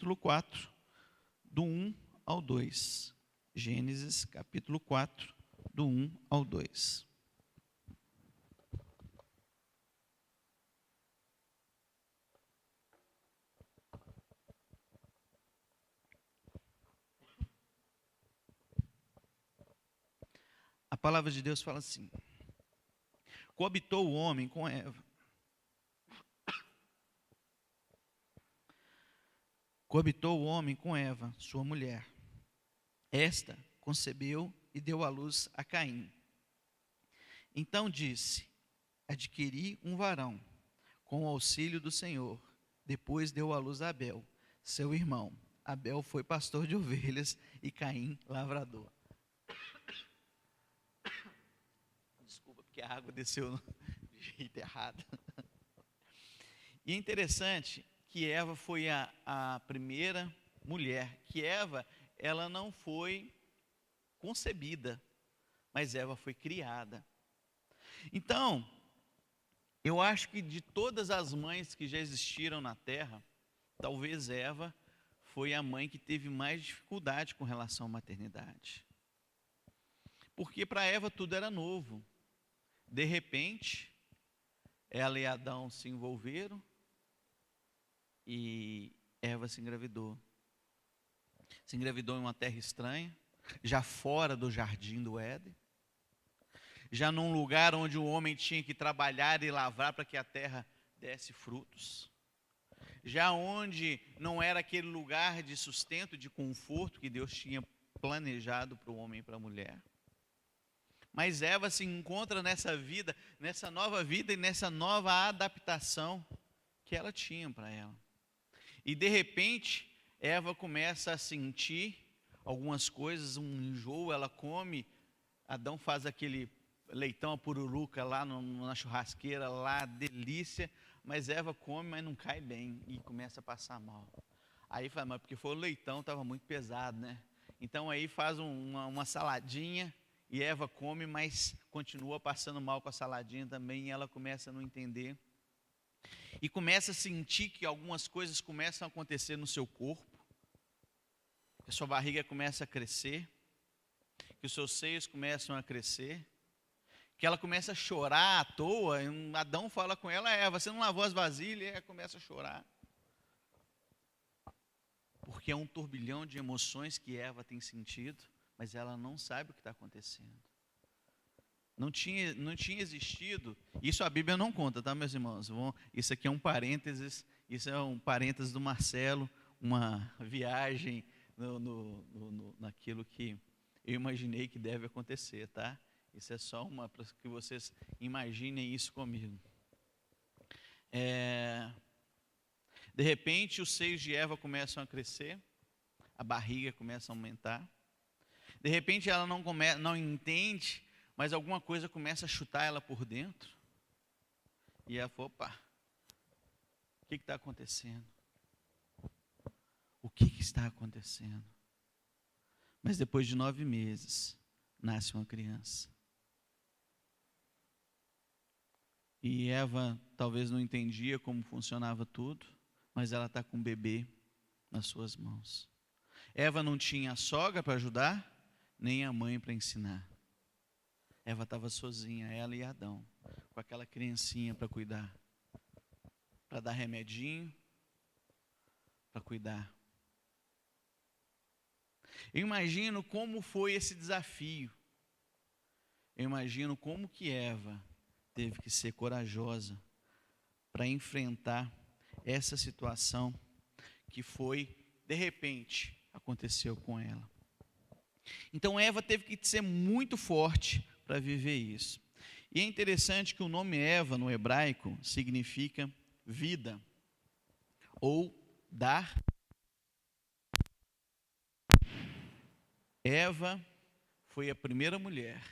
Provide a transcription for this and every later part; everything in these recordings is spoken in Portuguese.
capítulo 4, do 1 ao 2. Gênesis, capítulo 4, do 1 ao 2. A palavra de Deus fala assim: coabitou o homem com Eva. Coabitou o homem com Eva, sua mulher. Esta concebeu e deu à luz a Caim. Então disse: adquiri um varão, com o auxílio do Senhor. Depois deu à luz a Abel, seu irmão. Abel foi pastor de ovelhas e Caim lavrador. Desculpa, porque a água desceu do jeito errado. E é interessante que Eva foi a primeira mulher, que Eva, ela não foi concebida, mas Eva foi criada. Então, eu acho que de todas as mães que já existiram na terra, talvez Eva foi a mãe que teve mais dificuldade com relação à maternidade. Porque para Eva tudo era novo. De repente, ela e Adão se envolveram e Eva se engravidou. Se engravidou em uma terra estranha, já fora do jardim do Éden, já num lugar onde o homem tinha que trabalhar e lavrar para que a terra desse frutos, já onde não era aquele lugar de sustento, de conforto que Deus tinha planejado para o homem e para a mulher. Mas Eva se encontra nessa vida, nessa nova vida e nessa nova adaptação que ela tinha para ela. E de repente, Eva começa a sentir algumas coisas, um enjoo, ela come, Adão faz aquele leitão, a pururuca lá na churrasqueira, lá, delícia, mas Eva come, mas não cai bem e começa a passar mal. Aí fala, mas porque foi o leitão, estava muito pesado, né? Então aí faz uma saladinha, e Eva come, mas continua passando mal com a saladinha também, e ela começa a não entender. E começa a sentir que algumas coisas começam a acontecer no seu corpo, que a sua barriga começa a crescer, que os seus seios começam a crescer, que ela começa a chorar à toa. Adão fala com ela: Eva, você não lavou as vasilhas? E ela começa a chorar. Porque é um turbilhão de emoções que Eva tem sentido, mas ela não sabe o que está acontecendo. Não tinha existido, isso a Bíblia não conta, tá, meus irmãos? Isso aqui é um parênteses, isso é um parênteses do Marcelo, uma viagem naquilo que eu imaginei que deve acontecer, tá? Isso é só para que vocês imaginem isso comigo. De repente, os seios de Eva começam a crescer, a barriga começa a aumentar. De repente, ela não entende, mas alguma coisa começa a chutar ela por dentro. E ela fala: opa, o que está acontecendo? O que está acontecendo? Mas depois de 9 meses, nasce uma criança. E Eva talvez não entendia como funcionava tudo, mas ela está com um bebê nas suas mãos. Eva não tinha a sogra para ajudar, nem a mãe para ensinar. Eva estava sozinha, ela e Adão, com aquela criancinha para cuidar, para dar remedinho, para cuidar. Eu imagino como foi esse desafio. Eu imagino como que Eva teve que ser corajosa para enfrentar essa situação que foi, de repente, aconteceu com ela. Então Eva teve que ser muito forte para viver isso. E é interessante que o nome Eva no hebraico significa vida, ou dar. Eva foi a primeira mulher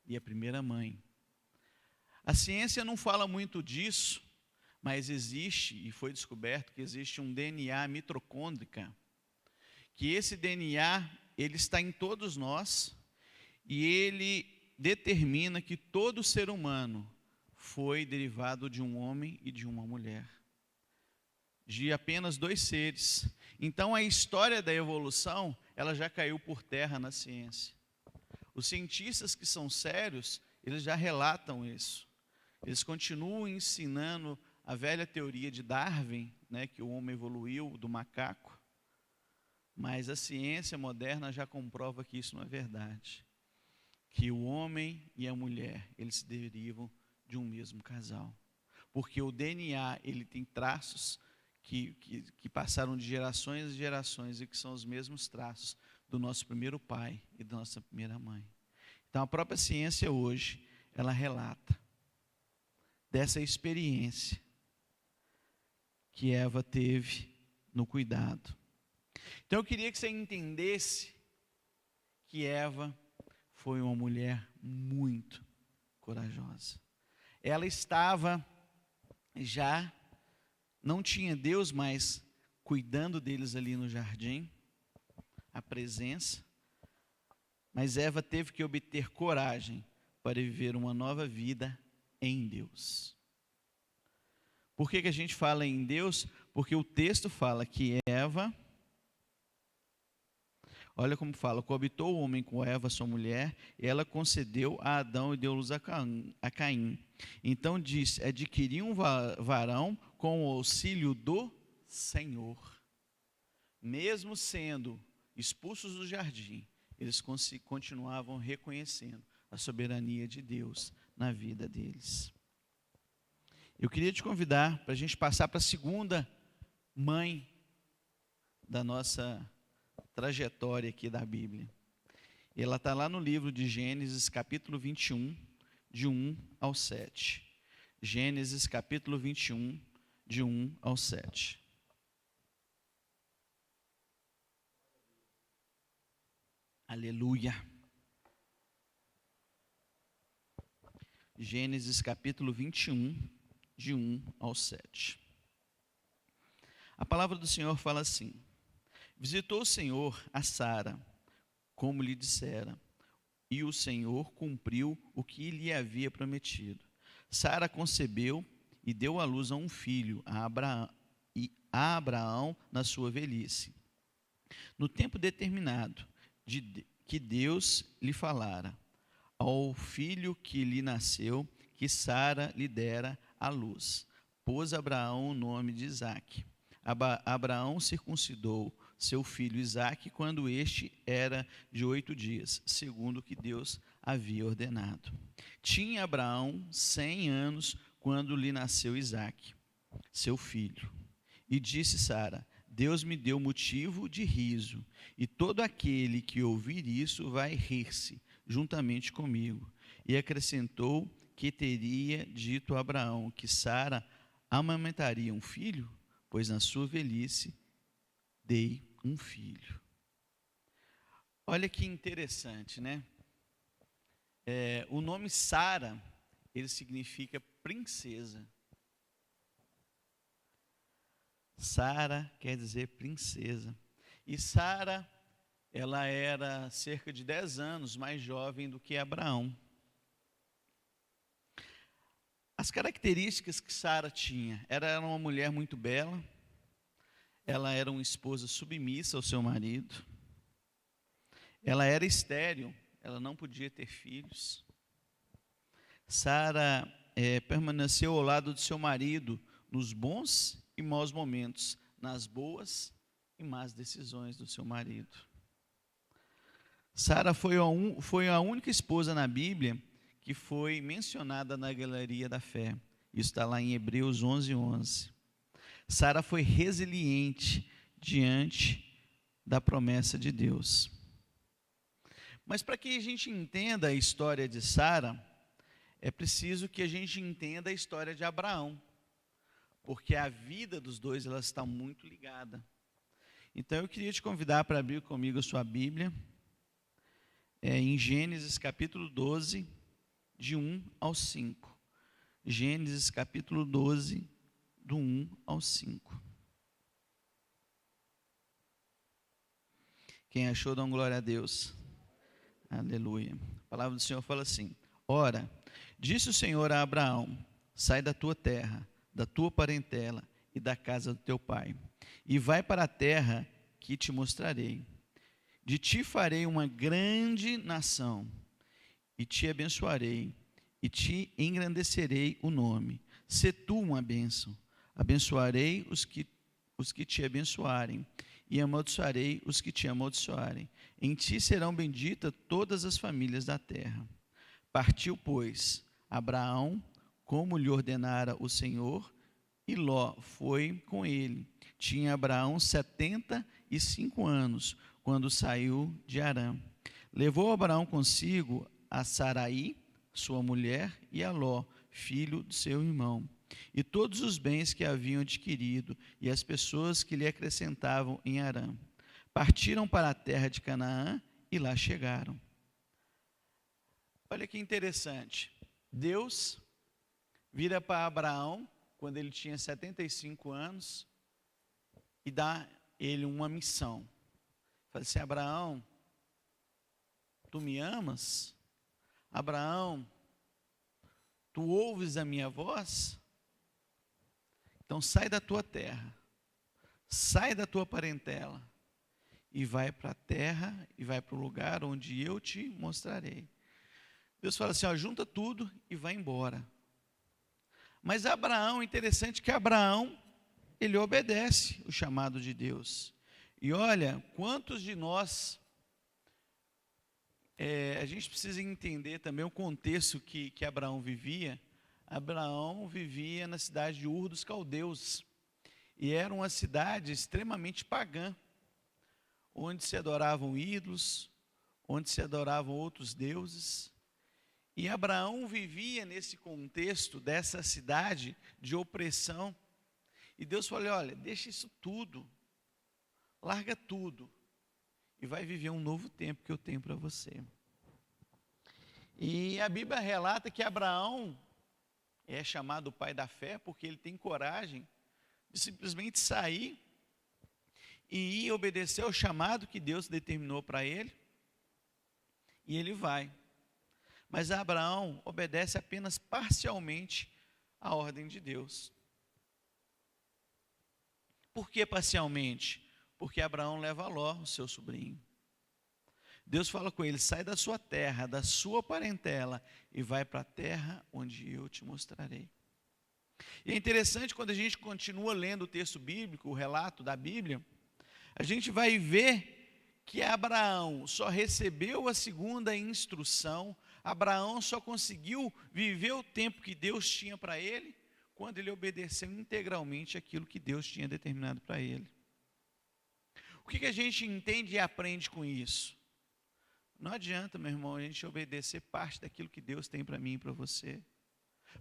e a primeira mãe. A ciência não fala muito disso, mas existe, e foi descoberto que existe um DNA mitocôndrico, que esse DNA, ele está em todos nós, e ele determina que todo ser humano foi derivado de um homem e de uma mulher. de apenas 2 seres. Então a história da evolução, ela já caiu por terra na ciência. Os cientistas que são sérios, eles já relatam isso. Eles continuam ensinando a velha teoria de Darwin, né, que o homem evoluiu do macaco, mas a ciência moderna já comprova que isso não é verdade. Que o homem e a mulher, eles se derivam de um mesmo casal. Porque o DNA, ele tem traços que passaram de gerações e gerações e que são os mesmos traços do nosso primeiro pai e da nossa primeira mãe. Então, a própria ciência hoje, ela relata dessa experiência que Eva teve no cuidado. Então, eu queria que você entendesse que Eva foi uma mulher muito corajosa. Ela estava já, não tinha Deus mais cuidando deles ali no jardim, a presença, mas Eva teve que obter coragem para viver uma nova vida em Deus. Por que a gente fala em Deus? Porque o texto fala que Eva, olha como fala, coabitou o homem com Eva, sua mulher, e ela concedeu a Adão e deu luz a Caim. Então diz, adquiri um varão com o auxílio do Senhor. Mesmo sendo expulsos do jardim, eles continuavam reconhecendo a soberania de Deus na vida deles. Eu queria te convidar para a gente passar para a segunda mãe da nossa trajetória aqui da Bíblia. Ela está lá no livro de Gênesis, capítulo 21, de 1 ao 7. Gênesis, capítulo 21, de 1 ao 7. Aleluia. Gênesis, capítulo 21, de 1 ao 7. A palavra do Senhor fala assim: visitou o Senhor a Sara, como lhe dissera, e o Senhor cumpriu o que lhe havia prometido. Sara concebeu e deu à luz a um filho, a Abraão na sua velhice, no tempo determinado que Deus lhe falara. Ao filho que lhe nasceu, que Sara lhe dera à luz, pôs Abraão o nome de Isaque. Abraão circuncidou seu filho Isaque quando este era de 8 dias, segundo o que Deus havia ordenado. Tinha Abraão 100 anos quando lhe nasceu Isaque, seu filho. E disse Sara: Deus me deu motivo de riso, e todo aquele que ouvir isso vai rir-se juntamente comigo. E acrescentou que teria dito a Abraão que Sara amamentaria um filho, pois na sua velhice dei um filho. Olha que interessante, né? O nome Sara, ele significa princesa. Sara quer dizer princesa. E Sara, ela era cerca de 10 anos mais jovem do que Abraão. As características que Sara tinha: ela era uma mulher muito bela, ela era uma esposa submissa ao seu marido, ela era estéril, ela não podia ter filhos. Sara permaneceu ao lado do seu marido nos bons e maus momentos, nas boas e más decisões do seu marido. Sara foi a única esposa na Bíblia que foi mencionada na galeria da fé. Isso está lá em Hebreus 11:11. Sara foi resiliente diante da promessa de Deus. Mas para que a gente entenda a história de Sara, é preciso que a gente entenda a história de Abraão, porque a vida dos dois ela está muito ligada. Então eu queria te convidar para abrir comigo a sua Bíblia, em Gênesis capítulo 12, de 1 ao 5. Gênesis capítulo 12, do 1 ao 5. Quem achou, dá uma glória a Deus. Aleluia. A palavra do Senhor fala assim: Ora, disse o Senhor a Abraão: sai da tua terra, da tua parentela, e da casa do teu pai, e vai para a terra que te mostrarei. De ti farei uma grande nação, e te abençoarei, e te engrandecerei o nome. Sê tu uma bênção. Abençoarei os que te abençoarem, e amaldiçoarei os que te amaldiçoarem. Em ti serão benditas todas as famílias da terra. Partiu, pois, Abraão, como lhe ordenara o Senhor, e Ló foi com ele. Tinha Abraão 75 anos, quando saiu de Harã. Levou Abraão consigo a Saraí, sua mulher, e a Ló, filho de seu irmão, e todos os bens que haviam adquirido, e as pessoas que lhe acrescentavam em Harã. Partiram para a terra de Canaã, e lá chegaram. Olha que interessante. Deus vira para Abraão, quando ele tinha 75 anos, e dá ele uma missão. Fala assim: Abraão, tu me amas? Abraão, tu ouves a minha voz? Então sai da tua terra, sai da tua parentela, e vai para a terra, e vai para o lugar onde eu te mostrarei. Deus fala assim: ó, junta tudo e vai embora. Mas Abraão, interessante que Abraão, ele obedece o chamado de Deus. E olha, quantos de nós, a gente precisa entender também o contexto que Abraão vivia. Abraão vivia na cidade de Ur dos Caldeus, e era uma cidade extremamente pagã, onde se adoravam ídolos, onde se adoravam outros deuses. E Abraão vivia nesse contexto dessa cidade de opressão. E Deus falou: olha, deixa isso tudo, larga tudo, e vai viver um novo tempo que eu tenho para você. E a Bíblia relata que Abraão é chamado o pai da fé, porque ele tem coragem de simplesmente sair e ir obedecer ao chamado que Deus determinou para ele, e ele vai. Mas Abraão obedece apenas parcialmente à ordem de Deus. Por que parcialmente? Porque Abraão leva Ló, o seu sobrinho. Deus fala com ele: sai da sua terra, da sua parentela, e vai para a terra onde eu te mostrarei. E é interessante, quando a gente continua lendo o texto bíblico, o relato da Bíblia, a gente vai ver que Abraão só recebeu a segunda instrução, Abraão só conseguiu viver o tempo que Deus tinha para ele, quando ele obedeceu integralmente aquilo que Deus tinha determinado para ele. O que a gente entende e aprende com isso? Não adianta, meu irmão, a gente obedecer parte daquilo que Deus tem para mim e para você,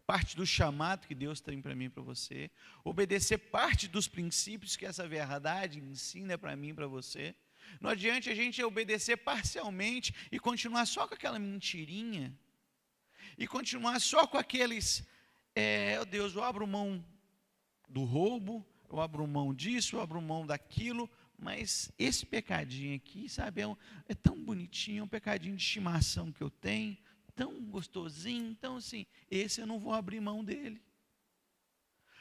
parte do chamado que Deus tem para mim e para você, obedecer parte dos princípios que essa verdade ensina para mim e para você. Não adianta a gente obedecer parcialmente e continuar só com aquela mentirinha, e continuar só com aqueles, Deus, eu abro mão do roubo, eu abro mão disso, eu abro mão daquilo, mas esse pecadinho aqui, sabe, é tão bonitinho, é um pecadinho de estimação que eu tenho, tão gostosinho, então assim, esse eu não vou abrir mão dele.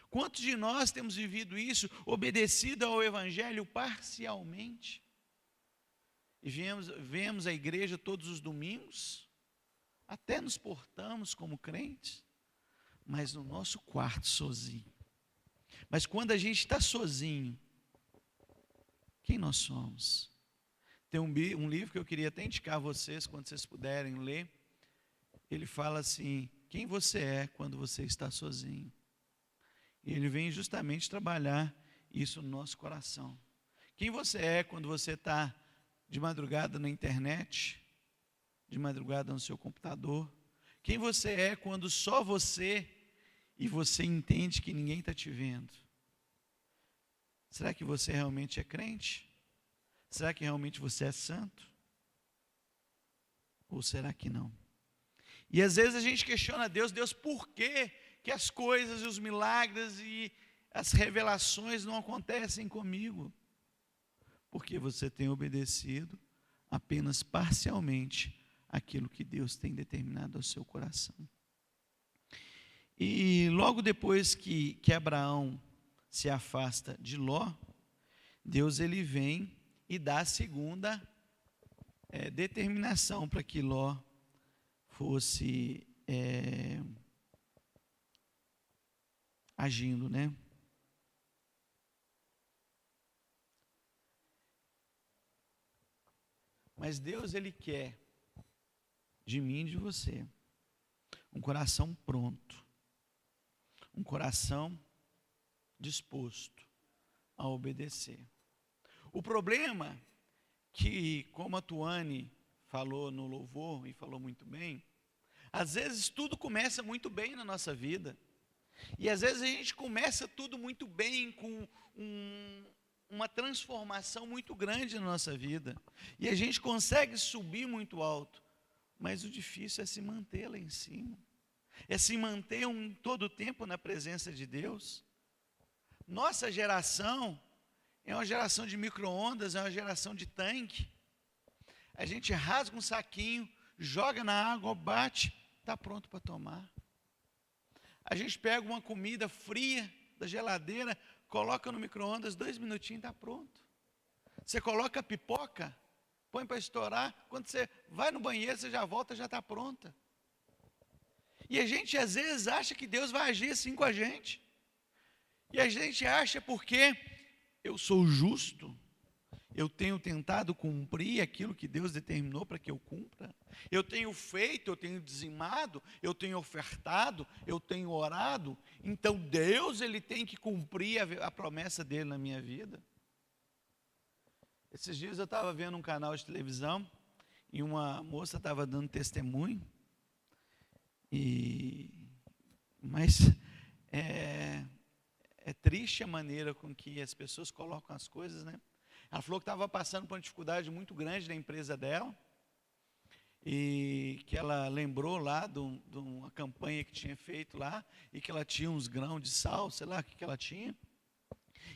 Quantos de nós temos vivido isso, obedecido ao Evangelho parcialmente? E vemos a igreja todos os domingos, até nos portamos como crentes, mas no nosso quarto sozinho. Mas quando a gente está sozinho, quem nós somos? Tem um livro que eu queria até indicar a vocês, quando vocês puderem ler. Ele fala assim: quem você é quando você está sozinho? E ele vem justamente trabalhar isso no nosso coração. Quem você é quando você está de madrugada na internet, de madrugada no seu computador? Quem você é quando só você, e você entende que ninguém está te vendo? Será que você realmente é crente? Será que realmente você é santo? Ou será que não? E às vezes a gente questiona Deus, por que as coisas e os milagres e as revelações não acontecem comigo? Porque você tem obedecido apenas parcialmente aquilo que Deus tem determinado ao seu coração. E logo depois que Abraão se afasta de Ló, Deus ele vem e dá a segunda determinação para que Ló fosse agindo, né? Mas Deus ele quer de mim e de você um coração pronto, um coração disposto a obedecer. O problema que, como a Tuane falou no louvor e falou muito bem, às vezes tudo começa muito bem na nossa vida, e às vezes a gente começa tudo muito bem, com uma transformação muito grande na nossa vida, e a gente consegue subir muito alto, mas o difícil é se manter lá em cima, é se manter todo o tempo na presença de Deus. Nossa geração é uma geração de micro-ondas, é uma geração de tanque. A gente rasga um saquinho, joga na água, bate, está pronto para tomar. A gente pega uma comida fria da geladeira, coloca no micro-ondas, 2 minutinhos está pronto. Você coloca a pipoca, põe para estourar, quando você vai no banheiro, você já volta, já está pronta. E a gente às vezes acha que Deus vai agir assim com a gente. E a gente acha porque eu sou justo, eu tenho tentado cumprir aquilo que Deus determinou para que eu cumpra. Eu tenho feito, eu tenho dizimado, eu tenho ofertado, eu tenho orado. Então Deus ele tem que cumprir a promessa dele na minha vida. Esses dias eu estava vendo um canal de televisão e uma moça estava dando testemunho. Mas é triste a maneira com que as pessoas colocam as coisas, né? Ela falou que estava passando por uma dificuldade muito grande na empresa dela, e que ela lembrou lá de uma campanha que tinha feito lá, e que ela tinha uns grãos de sal, sei lá o que ela tinha,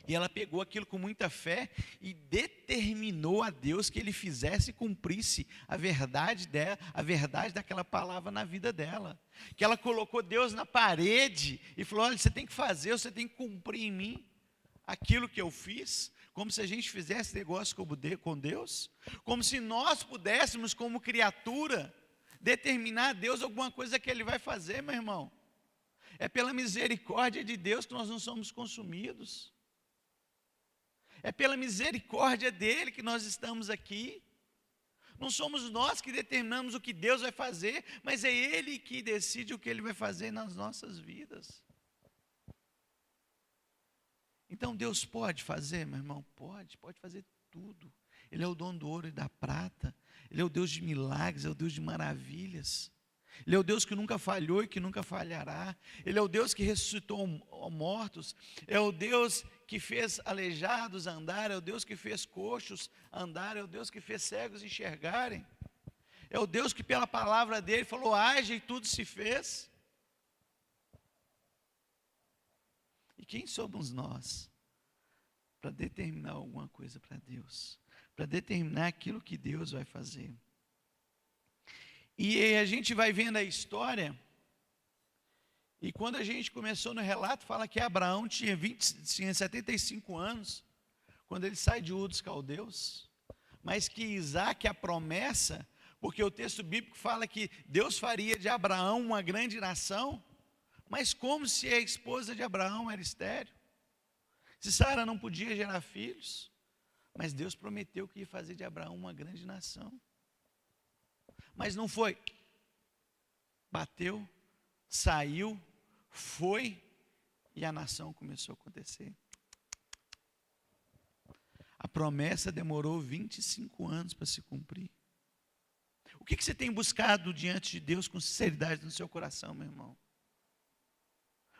e ela pegou aquilo com muita fé e determinou a Deus que ele fizesse e cumprisse a verdade dela, a verdade daquela palavra na vida dela. Que ela colocou Deus na parede e falou: olha, você tem que fazer, você tem que cumprir em mim aquilo que eu fiz, como se a gente fizesse negócio com Deus, como se nós pudéssemos, como criatura, determinar a Deus alguma coisa que ele vai fazer, meu irmão. É pela misericórdia de Deus que nós não somos consumidos. É pela misericórdia dele que nós estamos aqui. Não somos nós que determinamos o que Deus vai fazer, mas é ele que decide o que ele vai fazer nas nossas vidas. Então Deus pode fazer, meu irmão? Pode fazer tudo. Ele é o dono do ouro e da prata. Ele é o Deus de milagres, é o Deus de maravilhas. Ele é o Deus que nunca falhou e que nunca falhará. Ele é o Deus que ressuscitou mortos. É o Deus que fez aleijados andar. É o Deus que fez coxos andar. É o Deus que fez cegos enxergarem. É o Deus que pela palavra dele falou: haja, e tudo se fez. E quem somos nós para determinar alguma coisa para Deus? Para determinar aquilo que Deus vai fazer? E a gente vai vendo a história, e quando a gente começou no relato, fala que Abraão tinha 75 anos, quando ele sai de Ur dos Caldeus, mas que Isaac, a promessa, porque o texto bíblico fala que Deus faria de Abraão uma grande nação, mas como se a esposa de Abraão era estéril, se Sara não podia gerar filhos, mas Deus prometeu que ia fazer de Abraão uma grande nação. Mas não foi. Bateu, saiu, foi, e a nação começou a acontecer. A promessa demorou 25 anos para se cumprir. O que você tem buscado diante de Deus com sinceridade no seu coração, meu irmão?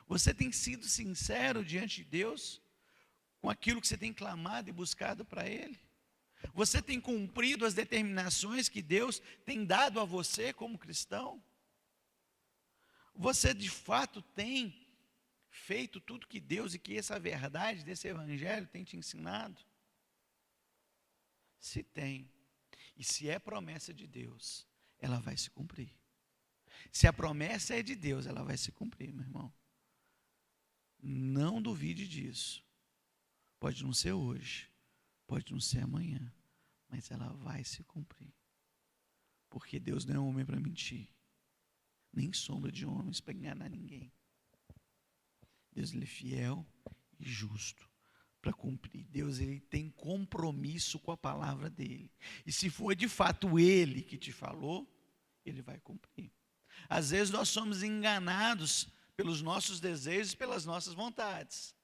Você tem sido sincero diante de Deus com aquilo que você tem clamado e buscado para Ele? Você tem cumprido as determinações que Deus tem dado a você como cristão? Você de fato tem feito tudo que Deus e que essa verdade desse evangelho tem te ensinado? Se tem, e se é promessa de Deus, ela vai se cumprir. Se a promessa é de Deus, ela vai se cumprir, meu irmão. Não duvide disso. Pode não ser hoje, pode não ser amanhã, mas ela vai se cumprir. Porque Deus não é homem para mentir, nem sombra de homens para enganar ninguém. Deus, ele é fiel e justo para cumprir. Deus, ele tem compromisso com a palavra dele. E se for de fato ele que te falou, ele vai cumprir. Às vezes nós somos enganados pelos nossos desejos, pelas nossas vontades.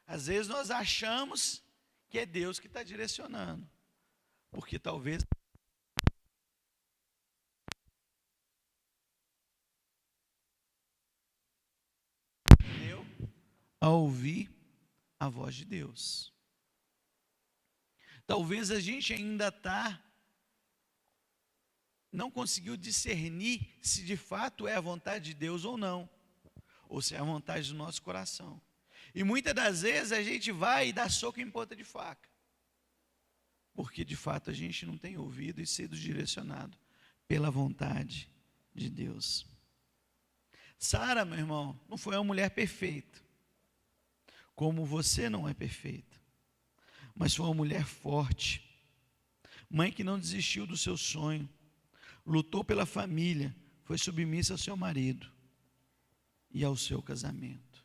Às vezes nós achamos que é Deus que está direcionando, porque talvez deu a ouvir a voz de Deus. Talvez a gente ainda não conseguiu discernir se de fato é a vontade de Deus ou não, ou se é a vontade do nosso coração. E muitas das vezes a gente vai e dá soco em ponta de faca, porque de fato a gente não tem ouvido e sido direcionado pela vontade de Deus. Sara, meu irmão, não foi uma mulher perfeita, como você não é perfeita, mas foi uma mulher forte, mãe que não desistiu do seu sonho, lutou pela família, foi submissa ao seu marido e ao seu casamento.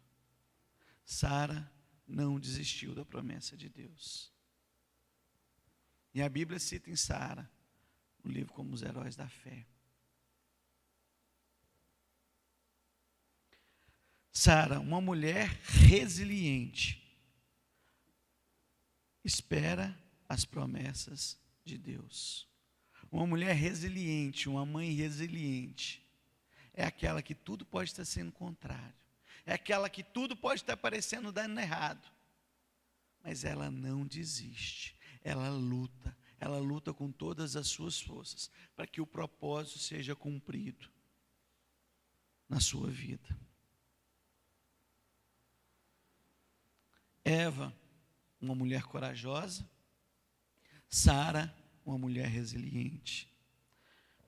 Sara não desistiu da promessa de Deus. E a Bíblia cita em Sara, no livro como os heróis da fé. Sara, uma mulher resiliente, espera as promessas de Deus. Uma mulher resiliente, uma mãe resiliente, é aquela que tudo pode estar sendo contrário, é aquela que tudo pode estar parecendo dando errado, mas ela não desiste, ela luta com todas as suas forças, para que o propósito seja cumprido na sua vida. Eva, uma mulher corajosa. Sara, uma mulher resiliente.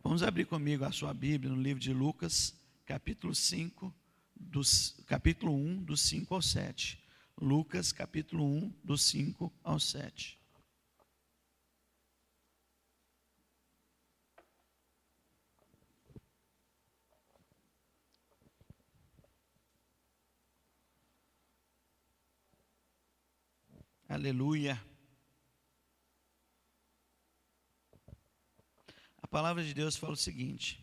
Vamos abrir comigo a sua Bíblia no livro de Lucas, capítulo 1, do 5 ao 7. Lucas, capítulo 1, do 5 ao 7. Aleluia. A palavra de Deus fala o seguinte: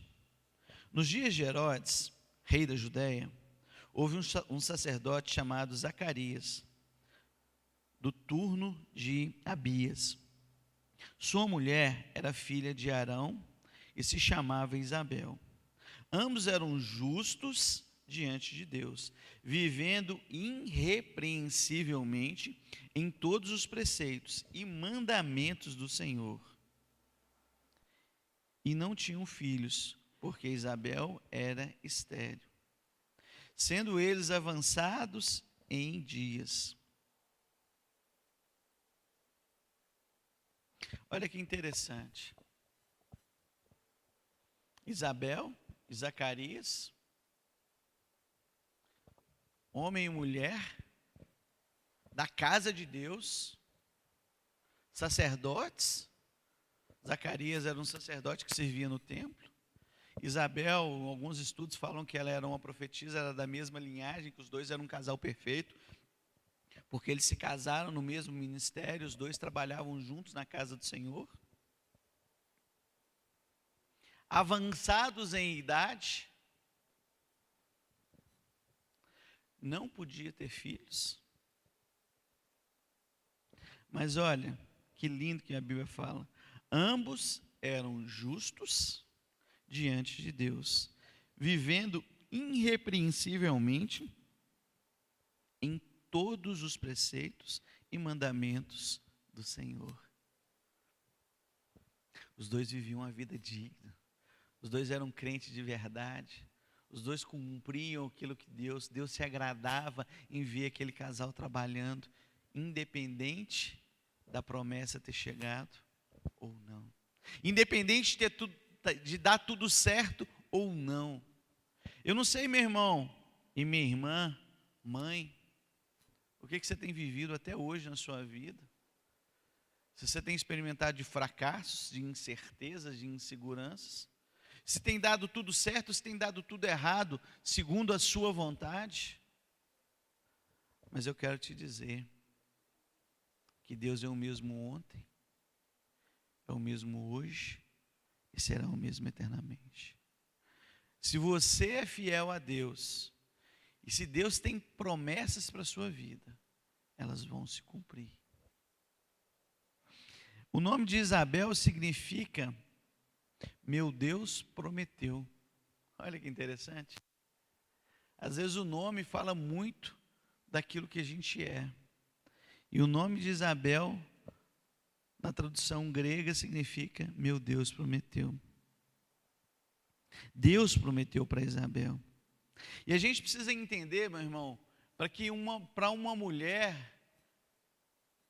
nos dias de Herodes, rei da Judéia, houve um sacerdote chamado Zacarias, do turno de Abias. Sua mulher era filha de Arão e se chamava Isabel. Ambos eram justos diante de Deus, vivendo irrepreensivelmente em todos os preceitos e mandamentos do Senhor. E não tinham filhos, porque Isabel era estéril, sendo eles avançados em dias. Olha que interessante. Isabel e Zacarias, homem e mulher, da casa de Deus, sacerdotes. Zacarias era um sacerdote que servia no templo. Isabel, alguns estudos falam que ela era uma profetisa, era da mesma linhagem, que os dois eram um casal perfeito, porque eles se casaram no mesmo ministério, os dois trabalhavam juntos na casa do Senhor. Avançados em idade, não podia ter filhos. Mas olha, que lindo que a Bíblia fala. Ambos eram justos diante de Deus, vivendo irrepreensivelmente em todos os preceitos e mandamentos do Senhor. Os dois viviam uma vida digna, os dois eram crentes de verdade, os dois cumpriam aquilo que Deus se agradava em ver aquele casal trabalhando, independente da promessa ter chegado ou não, independente de dar tudo certo ou não. Eu não sei, meu irmão e minha irmã, mãe, O que você tem vivido até hoje na sua vida? Se você tem experimentado de fracassos, de incertezas, de inseguranças, se tem dado tudo certo, se tem dado tudo errado, segundo a sua vontade. Mas eu quero te dizer que Deus é o mesmo ontem, é o mesmo hoje e será o mesmo eternamente. Se você é fiel a Deus, e se Deus tem promessas para a sua vida, elas vão se cumprir. O nome de Isabel significa, meu Deus prometeu. Olha que interessante. Às vezes o nome fala muito daquilo que a gente é. E o nome de Isabel, na tradução grega, significa, meu Deus prometeu. Deus prometeu para Isabel. E a gente precisa entender, meu irmão, para uma mulher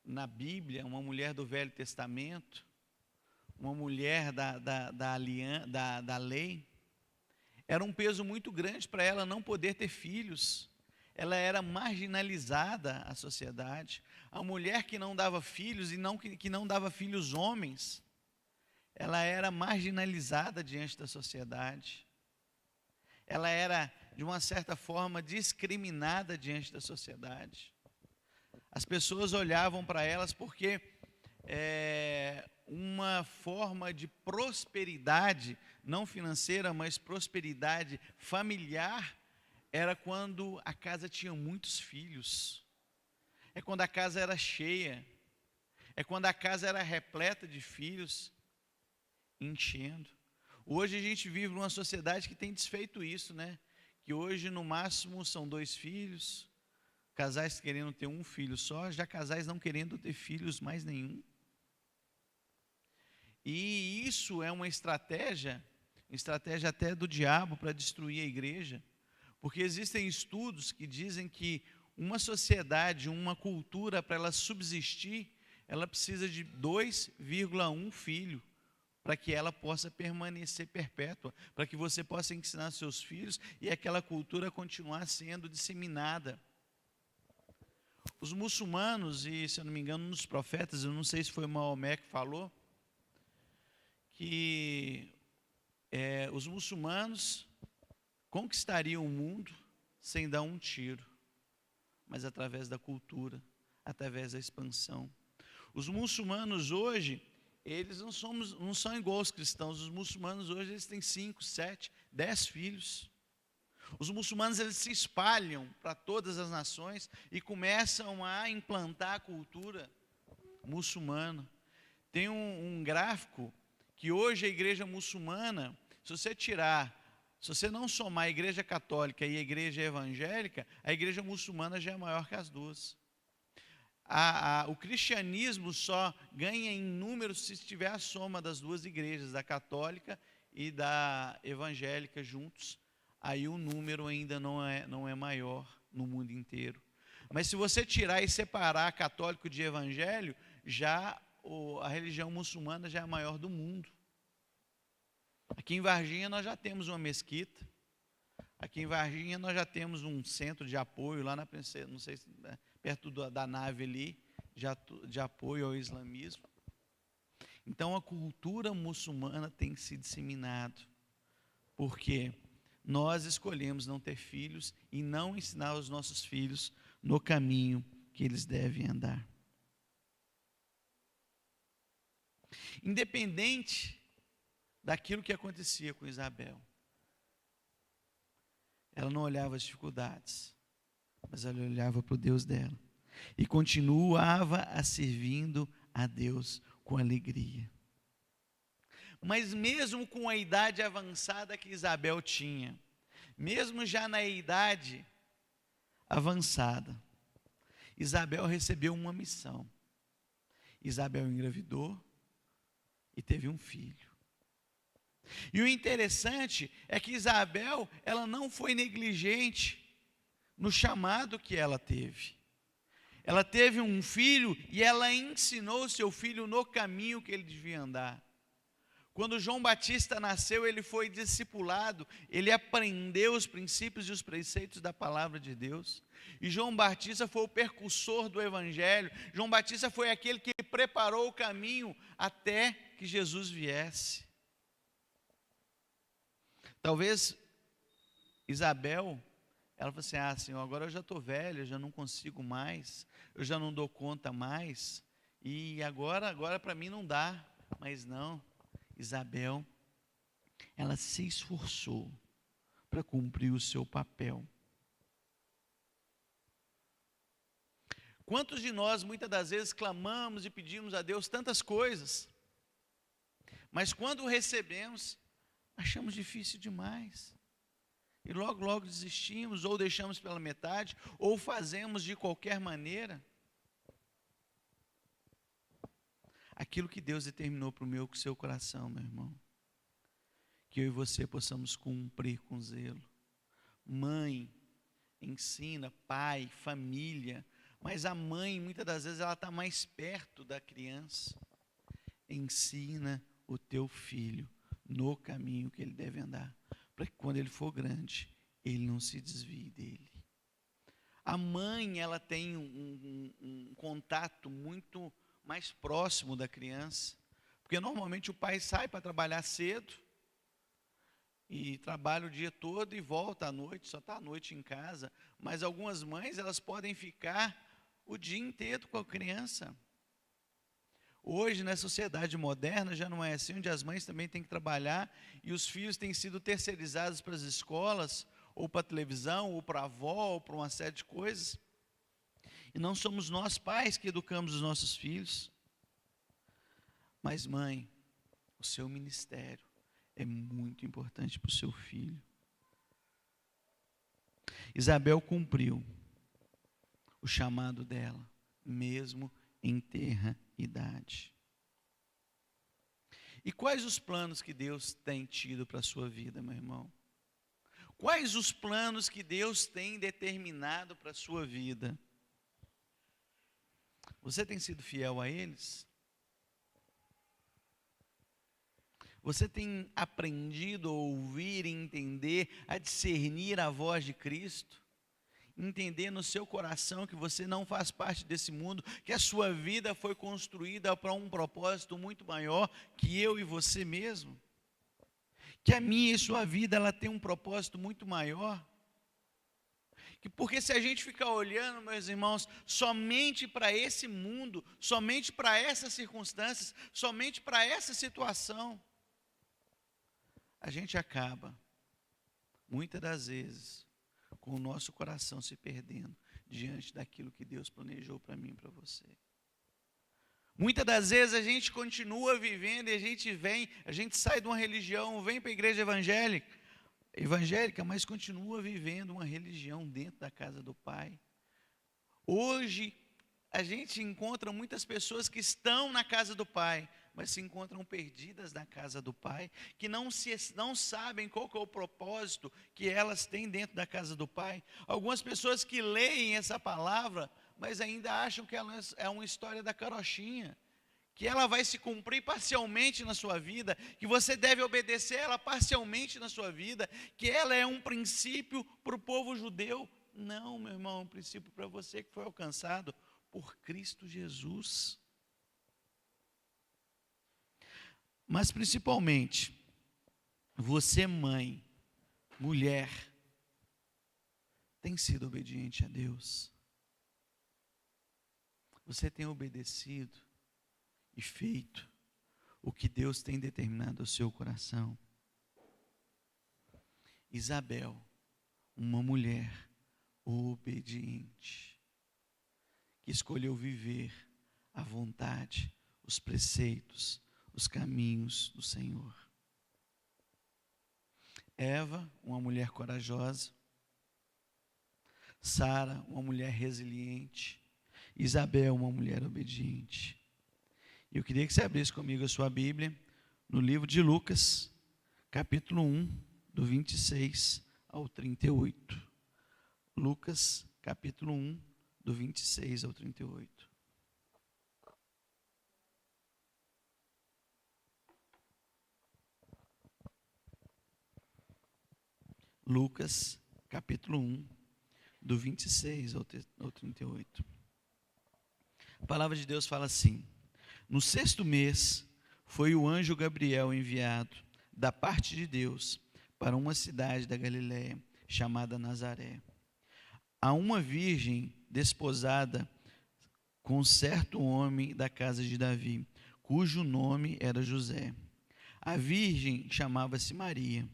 na Bíblia, uma mulher do Velho Testamento, uma mulher da lei, era um peso muito grande para ela não poder ter filhos. Ela era marginalizada à sociedade. A mulher que não dava filhos e que não dava filhos homens, ela era marginalizada diante da sociedade. Ela era, de uma certa forma, discriminada diante da sociedade. As pessoas olhavam para elas porque uma forma de prosperidade, não financeira, mas prosperidade familiar, era quando a casa tinha muitos filhos. É quando a casa era cheia. É quando a casa era repleta de filhos, enchendo. Hoje a gente vive numa sociedade que tem desfeito isso, né? Que hoje no máximo são 2 filhos, casais querendo ter um filho só, já casais não querendo ter filhos mais nenhum. E isso é uma estratégia até do diabo para destruir a igreja, porque existem estudos que dizem que uma sociedade, uma cultura, para ela subsistir, ela precisa de 2,1 filho, para que ela possa permanecer perpétua, para que você possa ensinar seus filhos e aquela cultura continuar sendo disseminada. Os muçulmanos, e se eu não me engano, nos profetas, eu não sei se foi Maomé que falou, que os muçulmanos conquistariam o mundo sem dar um tiro, mas através da cultura, através da expansão. Os muçulmanos hoje, eles não são igual aos cristãos. Os muçulmanos hoje eles têm 5, 7, 10 filhos. Os muçulmanos eles se espalham para todas as nações e começam a implantar a cultura muçulmana. Tem um gráfico que hoje a igreja muçulmana, se você não somar a igreja católica e a igreja evangélica, a igreja muçulmana já é maior que as duas. O cristianismo só ganha em número se tiver a soma das duas igrejas, da católica e da evangélica juntos. Aí o número ainda não é maior no mundo inteiro. Mas se você tirar e separar católico de evangelho, já a religião muçulmana já é a maior do mundo. Aqui em Varginha nós já temos uma mesquita. Aqui em Varginha nós já temos um centro de apoio lá na Princesa, não sei se perto da nave ali, de apoio ao islamismo. Então a cultura muçulmana tem se disseminado, porque nós escolhemos não ter filhos e não ensinar os nossos filhos no caminho que eles devem andar. Independente daquilo que acontecia com Isabel, ela não olhava as dificuldades, mas ela olhava para o Deus dela e continuava a servindo a Deus com alegria. Mas mesmo com a idade avançada que Isabel tinha, mesmo já na idade avançada, Isabel recebeu uma missão. Isabel engravidou e teve um filho. E o interessante é que Isabel, ela não foi negligente no chamado que ela teve. Ela teve um filho e ela ensinou seu filho no caminho que ele devia andar. Quando João Batista nasceu, ele foi discipulado, ele aprendeu os princípios e os preceitos da palavra de Deus. E João Batista foi o percussor do evangelho. João Batista foi aquele que preparou o caminho até que Jesus viesse. Talvez Isabel, ela falou assim: ah, Senhor, agora eu já estou velha, eu já não consigo mais, eu já não dou conta mais, e agora para mim não dá. Mas não, Isabel, ela se esforçou para cumprir o seu papel. Quantos de nós muitas das vezes clamamos e pedimos a Deus tantas coisas, mas quando recebemos, achamos difícil demais, e logo desistimos, ou deixamos pela metade, ou fazemos de qualquer maneira. Aquilo que Deus determinou para o meu e para o seu coração, meu irmão, que eu e você possamos cumprir com zelo. Mãe ensina, pai, família, mas a mãe, muitas das vezes, ela está mais perto da criança. Ensina o teu filho no caminho que ele deve andar, para que quando ele for grande, ele não se desvie dele. A mãe, ela tem um contato muito mais próximo da criança, porque normalmente o pai sai para trabalhar cedo, e trabalha o dia todo e volta à noite, só está à noite em casa, mas algumas mães, elas podem ficar o dia inteiro com a criança. Hoje, na sociedade moderna, já não é assim, onde as mães também têm que trabalhar, e os filhos têm sido terceirizados para as escolas, ou para a televisão, ou para a avó, ou para uma série de coisas, e não somos nós pais que educamos os nossos filhos. Mas mãe, o seu ministério é muito importante para o seu filho. Isabel cumpriu o chamado dela, mesmo em tenra idade. E quais os planos que Deus tem tido para a sua vida, meu irmão? Quais os planos que Deus tem determinado para a sua vida? Você tem sido fiel a eles? Você tem aprendido a ouvir e entender, a discernir a voz de Cristo? Entender no seu coração que você não faz parte desse mundo, que a sua vida foi construída para um propósito muito maior que eu e você mesmo? Que a minha e sua vida, ela tem um propósito muito maior? Porque se a gente ficar olhando, meus irmãos, somente para esse mundo, somente para essas circunstâncias, somente para essa situação, a gente acaba, muitas das vezes, com o nosso coração se perdendo diante daquilo que Deus planejou para mim e para você. Muitas das vezes a gente continua vivendo e a gente sai de uma religião, vem para a igreja evangélica, mas continua vivendo uma religião dentro da casa do Pai. Hoje, a gente encontra muitas pessoas que estão na casa do Pai, mas se encontram perdidas na casa do Pai, que não sabem qual que é o propósito que elas têm dentro da casa do Pai. Algumas pessoas que leem essa palavra, mas ainda acham que ela é uma história da carochinha, que ela vai se cumprir parcialmente na sua vida, que você deve obedecer ela parcialmente na sua vida, que ela é um princípio para o povo judeu. Não, meu irmão, é um princípio para você que foi alcançado por Cristo Jesus. Mas principalmente, você mãe, mulher, tem sido obediente a Deus? Você tem obedecido e feito o que Deus tem determinado ao seu coração? Isabel, uma mulher obediente, que escolheu viver a vontade, os preceitos, os caminhos do Senhor. Eva, uma mulher corajosa. Sara, uma mulher resiliente. Isabel, uma mulher obediente. Eu queria que você abrisse comigo a sua Bíblia no livro de Lucas, capítulo 1, do 26 ao 38. Lucas, capítulo 1, do 26 ao 38. Lucas, capítulo 1, do 26 ao 38. A palavra de Deus fala assim: no 6º mês, foi o anjo Gabriel enviado da parte de Deus para uma cidade da Galiléia, chamada Nazaré, a uma virgem desposada com certo homem da casa de Davi, cujo nome era José. A virgem chamava-se Maria.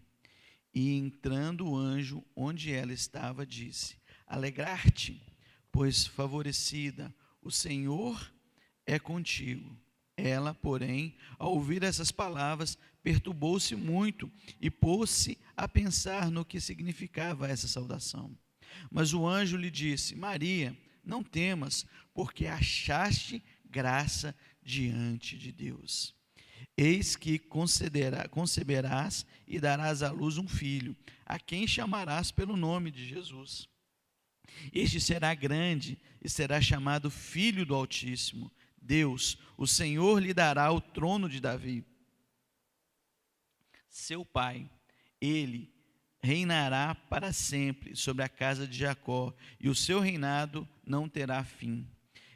E entrando o anjo onde ela estava, disse: alegrar-te, pois favorecida, o Senhor é contigo. Ela, porém, ao ouvir essas palavras, perturbou-se muito e pôs-se a pensar no que significava essa saudação. Mas o anjo lhe disse: Maria, não temas, porque achaste graça diante de Deus. Eis que conceberás e darás à luz um filho, a quem chamarás pelo nome de Jesus. Este será grande e será chamado Filho do Altíssimo. Deus, o Senhor, lhe dará o trono de Davi, seu pai. Ele reinará para sempre sobre a casa de Jacó, e o seu reinado não terá fim.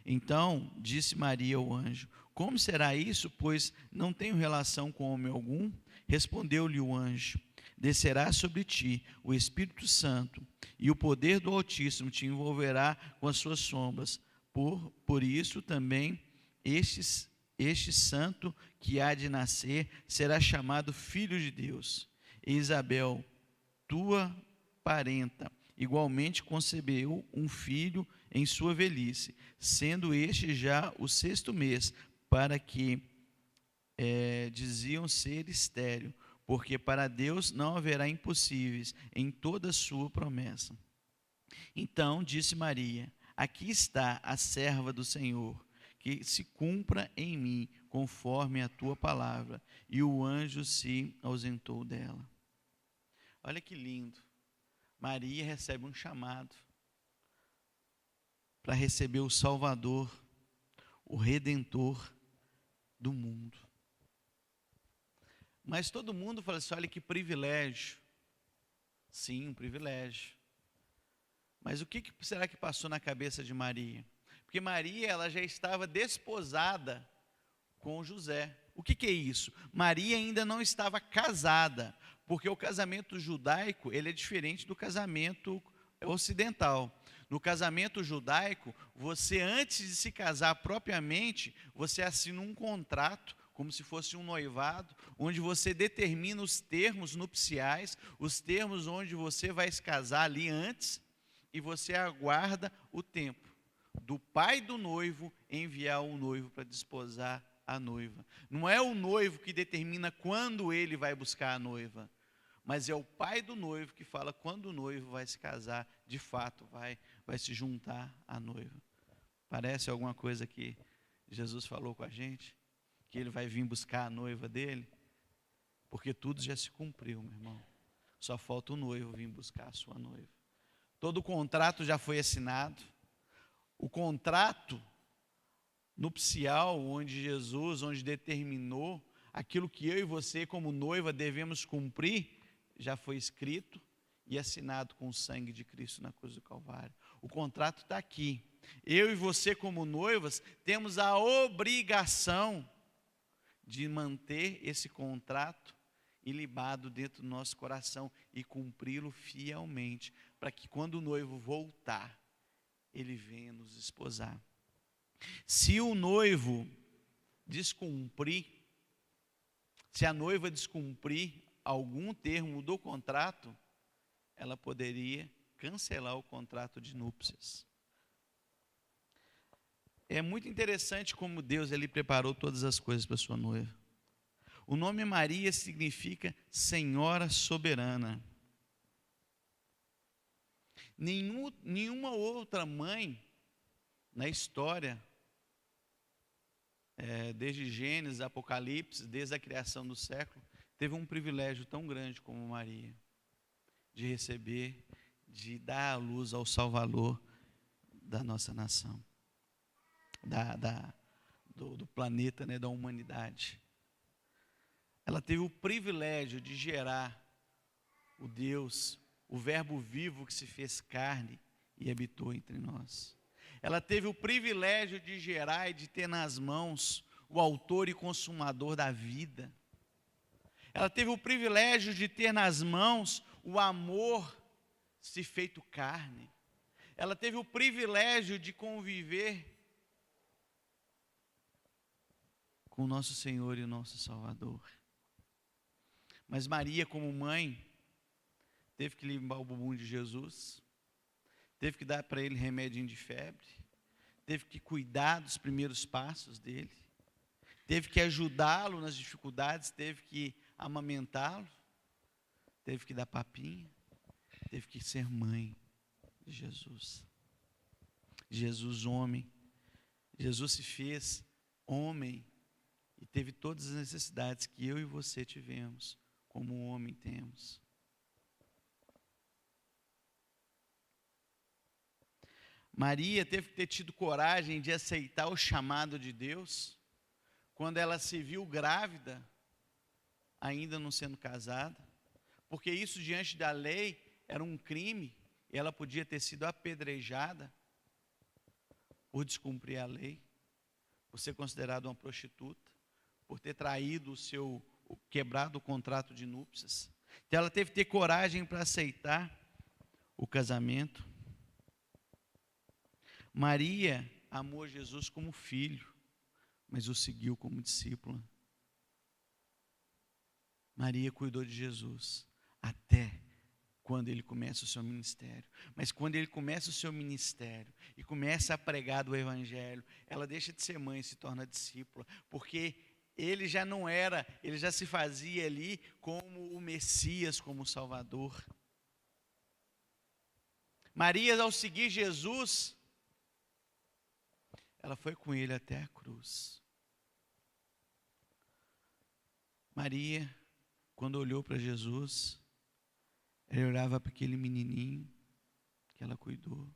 Então disse Maria ao anjo: como será isso, pois não tenho relação com homem algum? Respondeu-lhe o anjo: descerá sobre ti o Espírito Santo, e o poder do Altíssimo te envolverá com as suas sombras. Por isso também este santo que há de nascer será chamado Filho de Deus. E Isabel, tua parenta, igualmente concebeu um filho em sua velhice, sendo este já o 6º mês, para que diziam ser estéril, porque para Deus não haverá impossíveis em toda a sua promessa. Então disse Maria: aqui está a serva do Senhor, que se cumpra em mim conforme a tua palavra. E o anjo se ausentou dela. Olha que lindo. Maria recebe um chamado para receber o Salvador, o Redentor do mundo. Mas todo mundo fala assim: olha que privilégio. Sim, um privilégio. Mas o que será que passou na cabeça de Maria? Porque Maria, ela já estava desposada com José. O que é isso? Maria ainda não estava casada, porque o casamento judaico, ele é diferente do casamento ocidental. No casamento judaico, você, antes de se casar propriamente, você assina um contrato, como se fosse um noivado, onde você determina os termos nupciais, os termos onde você vai se casar ali antes, e você aguarda o tempo do pai do noivo enviar o noivo para desposar a noiva. Não é o noivo que determina quando ele vai buscar a noiva, mas é o pai do noivo que fala quando o noivo vai se casar, de fato, vai se juntar à noiva. Parece alguma coisa que Jesus falou com a gente? Que ele vai vir buscar a noiva dele? Porque tudo já se cumpriu, meu irmão. Só falta o noivo vir buscar a sua noiva. Todo o contrato já foi assinado. O contrato nupcial, onde determinou aquilo que eu e você, como noiva, devemos cumprir, já foi escrito e assinado com o sangue de Cristo na cruz do Calvário. O contrato está aqui. Eu e você, como noivas, temos a obrigação de manter esse contrato ilibado dentro do nosso coração e cumpri-lo fielmente, para que quando o noivo voltar, ele venha nos esposar. Se o noivo descumprir, se a noiva descumprir algum termo do contrato, ela poderia cancelar o contrato de núpcias. É muito interessante como Deus ele preparou todas as coisas para sua noiva. O nome Maria significa Senhora Soberana. Nenhuma outra mãe na história, desde Gênesis, Apocalipse, desde a criação do século, teve um privilégio tão grande como Maria, de receber, de dar a luz ao Salvador da nossa nação, do planeta, da humanidade. Ela teve o privilégio de gerar o Deus, o Verbo vivo que se fez carne e habitou entre nós. Ela teve o privilégio de gerar e de ter nas mãos o autor e consumador da vida. Ela teve o privilégio de ter nas mãos o amor se feito carne. Ela teve o privilégio de conviver com o nosso Senhor e o nosso Salvador. Mas Maria, como mãe, teve que limpar o bumbum de Jesus, teve que dar para ele remedinho de febre, teve que cuidar dos primeiros passos dele, teve que ajudá-lo nas dificuldades, teve que amamentá-lo, teve que dar papinha, teve que ser mãe de Jesus. Jesus homem, Jesus se fez homem e teve todas as necessidades que eu e você tivemos, como homem temos. Maria teve que ter tido coragem de aceitar o chamado de Deus, quando ela se viu grávida, ainda não sendo casada, porque isso diante da lei era um crime, e ela podia ter sido apedrejada por descumprir a lei, por ser considerada uma prostituta, por ter traído quebrado o contrato de núpcias. Então ela teve que ter coragem para aceitar o casamento. Maria amou Jesus como filho, mas o seguiu como discípula. Maria cuidou de Jesus até quando ele começa o seu ministério. Mas quando ele começa o seu ministério e começa a pregar do evangelho, ela deixa de ser mãe e se torna discípula, porque ele já não era, ele já se fazia ali como o Messias, como o Salvador. Maria, ao seguir Jesus, ela foi com ele até a cruz. Maria, quando olhou para Jesus, ela olhava para aquele menininho que ela cuidou,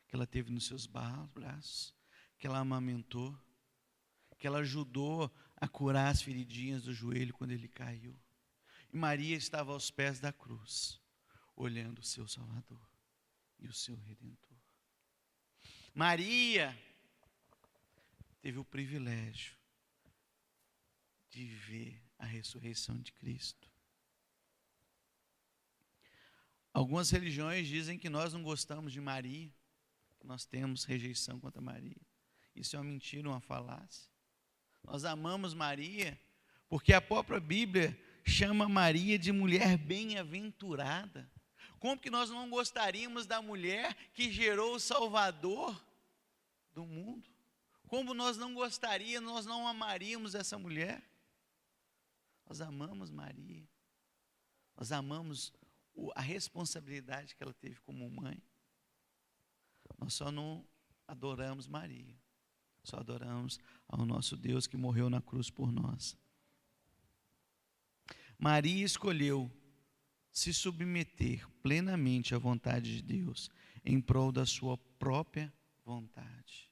que ela teve nos seus braços, que ela amamentou, que ela ajudou a curar as feridinhas do joelho quando ele caiu. E Maria estava aos pés da cruz, olhando o seu Salvador e o seu Redentor. Maria teve o privilégio de ver a ressurreição de Cristo. Algumas religiões dizem que nós não gostamos de Maria, que nós temos rejeição contra Maria. Isso é uma mentira, uma falácia. Nós amamos Maria porque a própria Bíblia chama Maria de mulher bem-aventurada. Como que nós não gostaríamos da mulher que gerou o Salvador do mundo? Como nós não gostaríamos, nós não amaríamos essa mulher? Nós amamos Maria. Nós amamos a responsabilidade que ela teve como mãe. Nós só não adoramos Maria. Só adoramos ao nosso Deus que morreu na cruz por nós. Maria escolheu se submeter plenamente à vontade de Deus, em prol da sua própria vontade.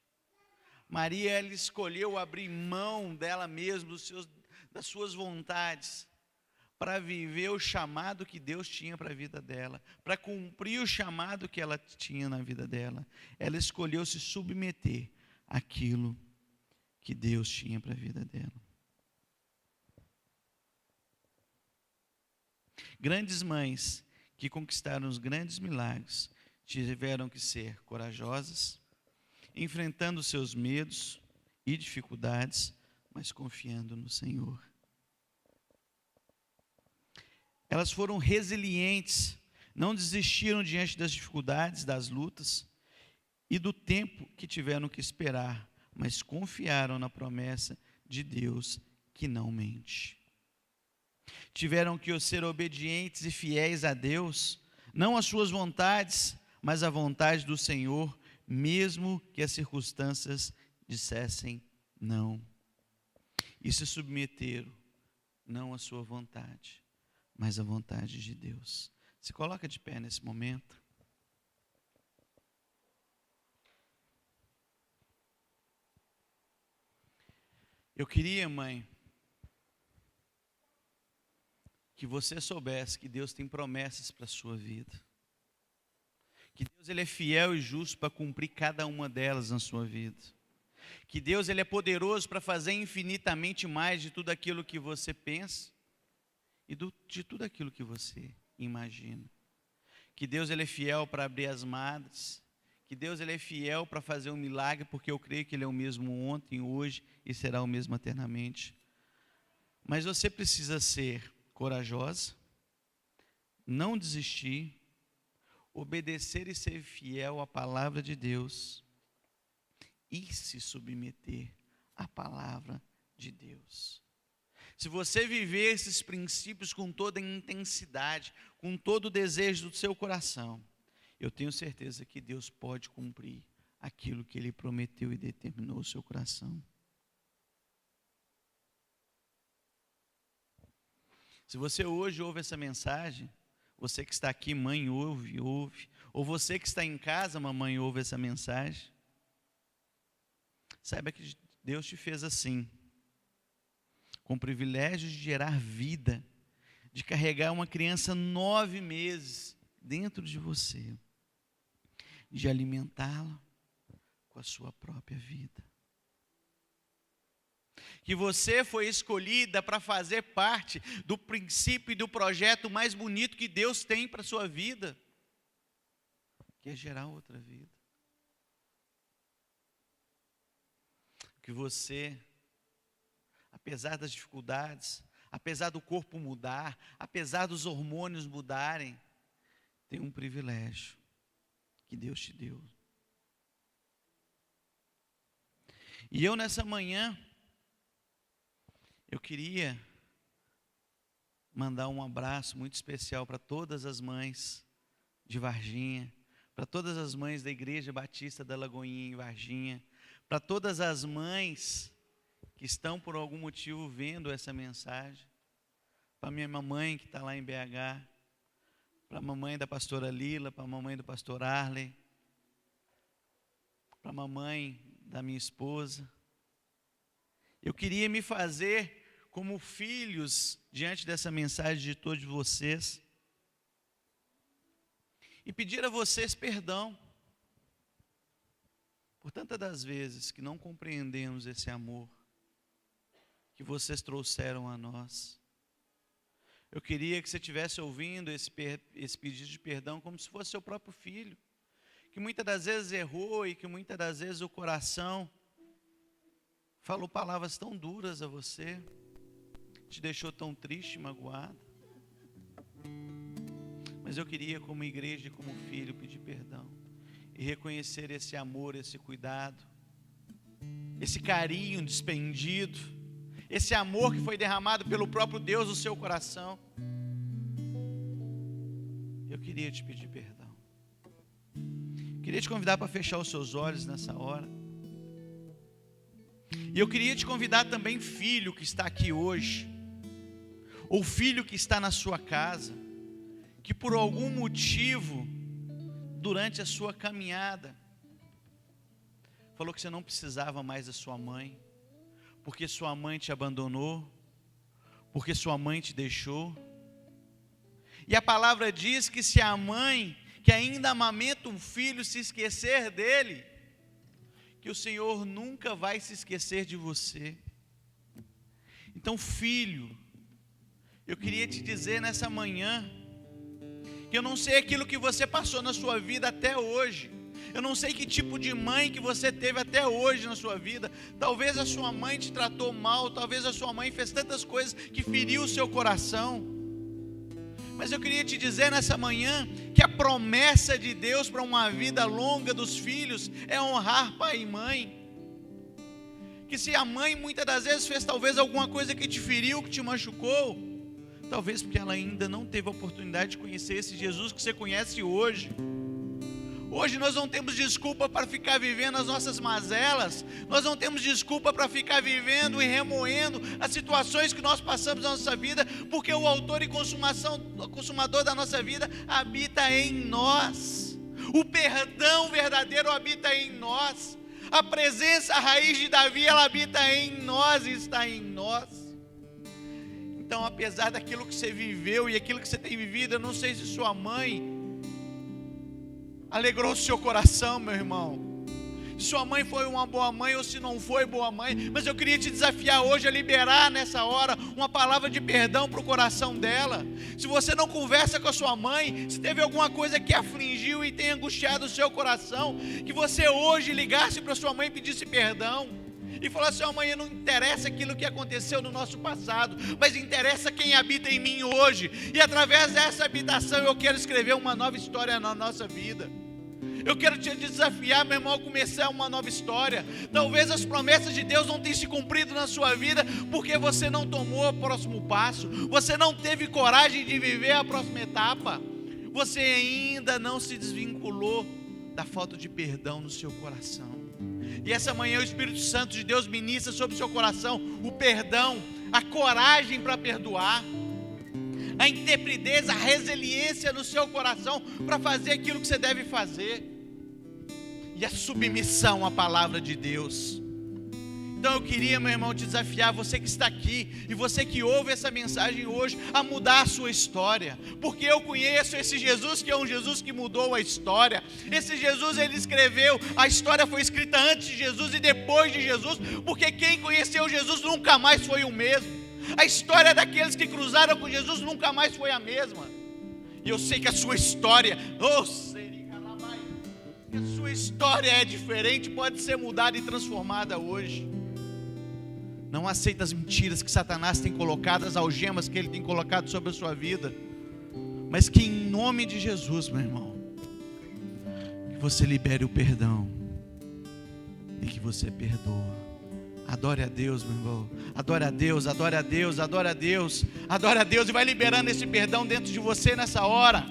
Maria, ela escolheu abrir mão dela mesma, das suas vontades, para viver o chamado que Deus tinha para a vida dela, para cumprir o chamado que ela tinha na vida dela. Ela escolheu se submeter àquilo que Deus tinha para a vida dela. Grandes mães que conquistaram os grandes milagres tiveram que ser corajosas, enfrentando seus medos e dificuldades, mas confiando no Senhor. Elas foram resilientes, não desistiram diante das dificuldades, das lutas e do tempo que tiveram que esperar, mas confiaram na promessa de Deus que não mente. Tiveram que ser obedientes e fiéis a Deus, não às suas vontades, mas à vontade do Senhor, mesmo que as circunstâncias dissessem não. E se submeteram, não à sua vontade, mas à vontade de Deus. Se coloca de pé nesse momento. Eu queria, mãe, que você soubesse que Deus tem promessas para a sua vida. Que Deus ele é fiel e justo para cumprir cada uma delas na sua vida. Que Deus ele é poderoso para fazer infinitamente mais de tudo aquilo que você pensa e de tudo aquilo que você imagina. Que Deus ele é fiel para abrir as madres. Que Deus ele é fiel para fazer um milagre, porque eu creio que ele é o mesmo ontem, hoje e será o mesmo eternamente. Mas você precisa ser corajosa, não desistir, obedecer e ser fiel à palavra de Deus e se submeter à palavra de Deus. Se você viver esses princípios com toda a intensidade, com todo o desejo do seu coração, eu tenho certeza que Deus pode cumprir aquilo que Ele prometeu e determinou no seu coração. Se você hoje ouve essa mensagem, você que está aqui, mãe, ouve, ou você que está em casa, mamãe, ouve essa mensagem, saiba que Deus te fez assim, com o privilégio de gerar vida, de carregar uma criança 9 meses dentro de você, de alimentá-la com a sua própria vida. Que você foi escolhida para fazer parte do princípio e do projeto mais bonito que Deus tem para a sua vida, que é gerar outra vida. Que você, apesar das dificuldades, apesar do corpo mudar, apesar dos hormônios mudarem, tem um privilégio que Deus te deu. E eu nessa manhã, eu queria mandar um abraço muito especial para todas as mães de Varginha, para todas as mães da Igreja Batista da Lagoinha em Varginha, para todas as mães que estão por algum motivo vendo essa mensagem, para minha mamãe que está lá em BH, para a mamãe da pastora Lila, para a mamãe do pastor Arley, para a mamãe da minha esposa. Eu queria me fazer como filhos diante dessa mensagem de todos vocês e pedir a vocês perdão por tantas das vezes que não compreendemos esse amor que vocês trouxeram a nós. Eu queria que você estivesse ouvindo esse pedido de perdão como se fosse seu próprio filho, que muitas das vezes errou e que muitas das vezes o coração falou palavras tão duras a você, te deixou tão triste, magoado. Mas eu queria, como igreja e como filho, pedir perdão e reconhecer esse amor, esse cuidado, esse carinho despendido, esse amor que foi derramado pelo próprio Deus no seu coração. Eu queria te pedir perdão. Queria te convidar para fechar os seus olhos nessa hora. E eu queria te convidar também, filho que está aqui hoje, ou filho que está na sua casa, que por algum motivo, durante a sua caminhada, falou que você não precisava mais da sua mãe, porque sua mãe te abandonou, porque sua mãe te deixou. E a palavra diz que se a mãe que ainda amamenta um filho se esquecer dele, que o Senhor nunca vai se esquecer de você. Então, filho, eu queria te dizer nessa manhã, que eu não sei aquilo que você passou na sua vida até hoje, eu não sei que tipo de mãe que você teve até hoje na sua vida. Talvez a sua mãe te tratou mal, talvez a sua mãe fez tantas coisas que feriu o seu coração. Mas eu queria te dizer nessa manhã que a promessa de Deus para uma vida longa dos filhos é honrar pai e mãe. Que se a mãe muitas das vezes fez talvez alguma coisa que te feriu, que te machucou, talvez porque ela ainda não teve a oportunidade de conhecer esse Jesus que você conhece hoje. Hoje nós não temos desculpa para ficar vivendo as nossas mazelas, nós não temos desculpa para ficar vivendo e remoendo as situações que nós passamos na nossa vida, porque o autor e consumador da nossa vida habita em nós, o perdão verdadeiro habita em nós, a presença, a raiz de Davi, ela habita em nós e está em nós. Então, apesar daquilo que você viveu e aquilo que você tem vivido, eu não sei se sua mãe alegrou o seu coração, meu irmão. Se sua mãe foi uma boa mãe ou se não foi boa mãe, mas eu queria te desafiar hoje a liberar nessa hora uma palavra de perdão para o coração dela. Se você não conversa com a sua mãe, se teve alguma coisa que afligiu e tem angustiado o seu coração, que você hoje ligasse para sua mãe e pedisse perdão. E falasse: mãe, não interessa aquilo que aconteceu no nosso passado, mas interessa quem habita em mim hoje. E através dessa habitação eu quero escrever uma nova história na nossa vida. Eu quero te desafiar, meu irmão, a começar uma nova história. Talvez as promessas de Deus não tenham se cumprido na sua vida, porque você não tomou o próximo passo, você não teve coragem de viver a próxima etapa, você ainda não se desvinculou da falta de perdão no seu coração. E essa manhã o Espírito Santo de Deus ministra sobre o seu coração o perdão, a coragem para perdoar, a intrepidez, a resiliência no seu coração para fazer aquilo que você deve fazer, e a submissão à palavra de Deus. Então eu queria, meu irmão, te desafiar, você que está aqui e você que ouve essa mensagem hoje, a mudar a sua história, porque eu conheço esse Jesus que é um Jesus que mudou a história. Esse Jesus, ele escreveu, a história foi escrita antes de Jesus e depois de Jesus, porque quem conheceu Jesus nunca mais foi o mesmo. A história daqueles que cruzaram com Jesus nunca mais foi a mesma. E eu sei que a sua história, que a sua história é diferente, pode ser mudada e transformada hoje. Não aceita as mentiras que Satanás tem colocado, as algemas que ele tem colocado sobre a sua vida, mas que em nome de Jesus, meu irmão, que você libere o perdão e que você perdoa. Adore a Deus, meu irmão. Adore a Deus, adore a Deus, adore a Deus, adore a Deus, e vai liberando esse perdão dentro de você nessa hora.